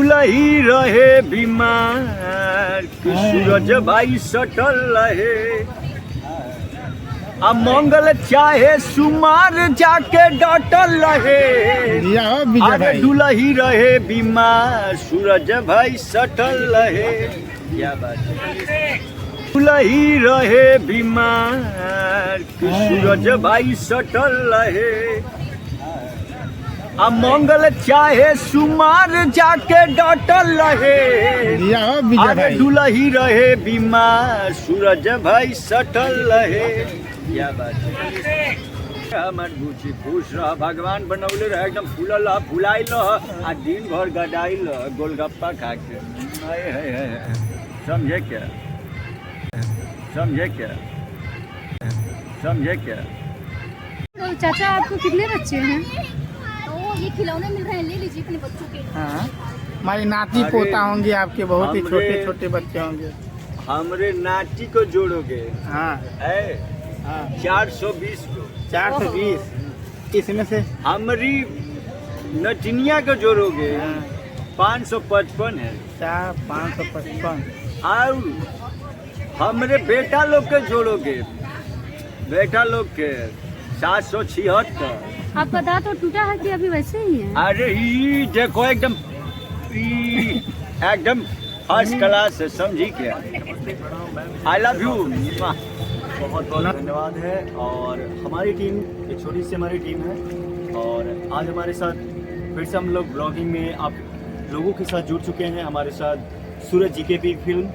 दुलही रहे बीमार सूरज भाई सटल रहे आ मंगल चाहे सुमार जाके डटल रहे। अरे दुलही रहे बीमार सूरज भाई सटल रहे। क्या बात है। दुलही रहे बीमार सूरज भाई सटल रहे आ मंगल चाहे सुमार जाके डटल रहे। अरे दुलही रहे बीमार सूरज भाई सटल रहे। क्या बात है। हमर बुची खुश रह भगवान बनौले रहे एकदम फूलल फुलाइल आ दिन भर गडाइल गोलगप्पा खा के। समझे क्या समझे क्या समझे क्या। तो चाचा आपको कितने बच्चे हैं? तो ये खिलौने मिल रहे हैं, ले लीजिए अपने बच्चों के। हाँ, हमारी नाती पोता होंगे आपके, बहुत ही छोटे छोटे बच्चे होंगे। हमरे नाती को जोड़ोगे? हाँ, 420 को। 420 इसमें से हमारी नटनिया को जोड़ोगे? 555 है। 555 और हमरे बेटा लोग के जोड़ोगे? बेटा लोग के 776। आपका दांत तो टूटा है कि अभी वैसे ही है? अरे ये देखो एकदम एकदम फर्स्ट क्लास है। समझी क्या। I love you. बहुत बहुत धन्यवाद है। और हमारी टीम एक छोटी सी हमारी टीम है और आज हमारे साथ फिर से हम लोग ब्लॉगिंग में आप लोगों के साथ जुड़ चुके हैं। हमारे साथ सूरज जीकेपी फिल्म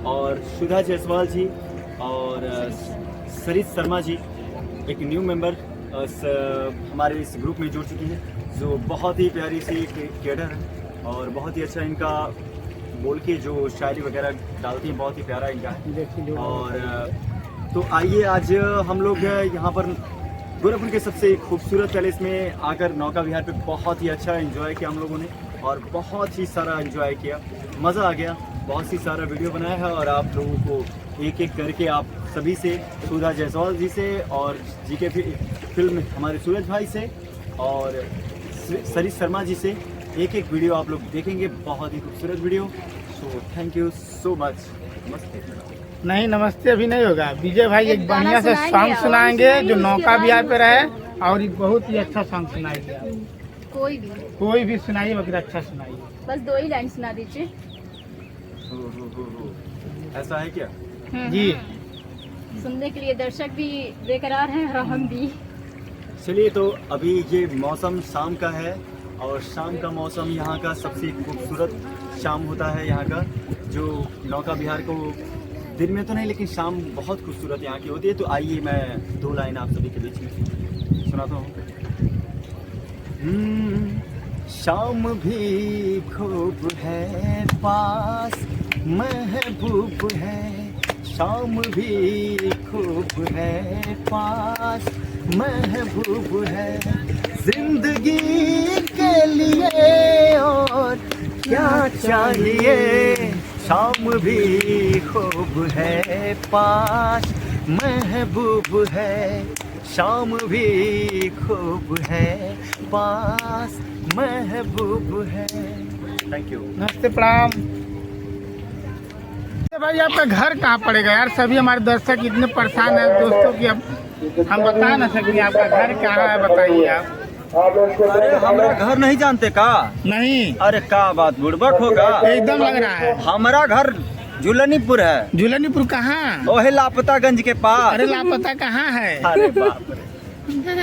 और सुधा जायसवाल जी और सरित शर्मा जी एक न्यू मेंबर हमारे इस ग्रुप में जुड़ चुकी है, जो बहुत ही प्यारी सी क्रिएटर है और बहुत ही अच्छा इनका बोल के जो शायरी वगैरह डालती हैं, बहुत ही प्यारा इनका है। और तो आइए आज हम लोग यहाँ पर गोरखपुर के सबसे खूबसूरत पैलेस में आकर नौका विहार पे बहुत ही अच्छा एंजॉय किया हम लोगों ने और बहुत ही सारा एंजॉय किया, मज़ा आ गया। बहुत सी सारा वीडियो बनाया है और आप लोगों को एक एक करके आप सभी से, सुधा जायसवाल जी से और जीके फिल्म हमारे सूरज भाई से और सरित शर्मा जी से एक एक वीडियो आप लोग देखेंगे। बहुत ही खूबसूरत video. So thank you so much. नमस्ते। नहीं, नमस्ते अभी नहीं होगा। विजय भाई एक बढ़िया से सॉन्ग सुनाएंगे जो नौका विहार पे रहे और एक बहुत ही अच्छा सॉन्ग सुनाएंगे। कोई भी सुनाइए मगर अच्छा सुनाइए। बस 2 ही लाइन सुना दीजिए। ऐसा है क्या? जी, सुनने के लिए दर्शक भी बेकरार हैं और हम भी। चलिए, तो अभी ये मौसम शाम का है और शाम का मौसम यहाँ का सबसे खूबसूरत शाम होता है। यहाँ का जो नौका विहार को दिन में तो नहीं लेकिन शाम बहुत खूबसूरत यहाँ की होती है। तो आइए मैं 2 लाइन आप सभी के बीच में सुनाता हूँ। शाम भी खूब है पास महबूब है, शाम भी खूब है पास महबूब है, जिंदगी के लिए और क्या चाहिए। शाम भी खूब है पास महबूब है, शाम भी खूब है पास महबूब है। Thank you. नमस्ते, प्रणाम। भाई आपका घर कहाँ पड़ेगा यार? सभी हमारे दर्शक इतने परेशान हैं दोस्तों कि अब हम बता ना सकेंगे आपका घर कहाँ है, बताइए आप। अरे हमारा घर नहीं जानते का? नहीं। अरे का बात बुड़बक होगा। एकदम लग रहा है। हमारा घर झूलनीपुर है। झूलनीपुर कहाँ? ओहे लापतागंज के पास। अरे लापता कहाँ है? अरे बाप रे,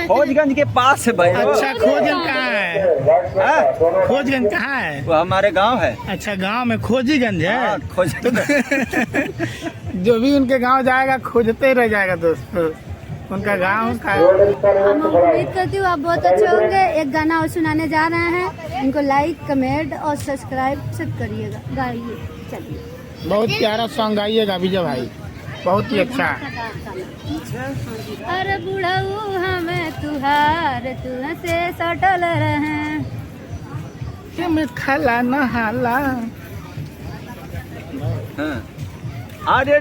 खोजगंज के पास है भाई। अच्छा, खोजगंज कहाँ है? खोजगंज कहाँ है? वो हमारे गांव है। अच्छा, गांव में खोजीगंज है। खोजगंज। जो भी उनके गांव जाएगा खोजते रह जाएगा दोस्तों, उनका गांव का। हम उम्मीद करती हूँ आप बहुत अच्छे होंगे। एक गाना और सुनाने जा रहे हैं, इनको लाइक कमेंट और सब्सक्राइब सब करिएगा, गाइए। चलिए, बहुत प्यारा सॉन्ग गाइएगा विजय भाई, बहुत ही अच्छा। अरे बुढ़ऊ हमें तुहार तुहसे सटल रहे, में खाला नहाला। अरे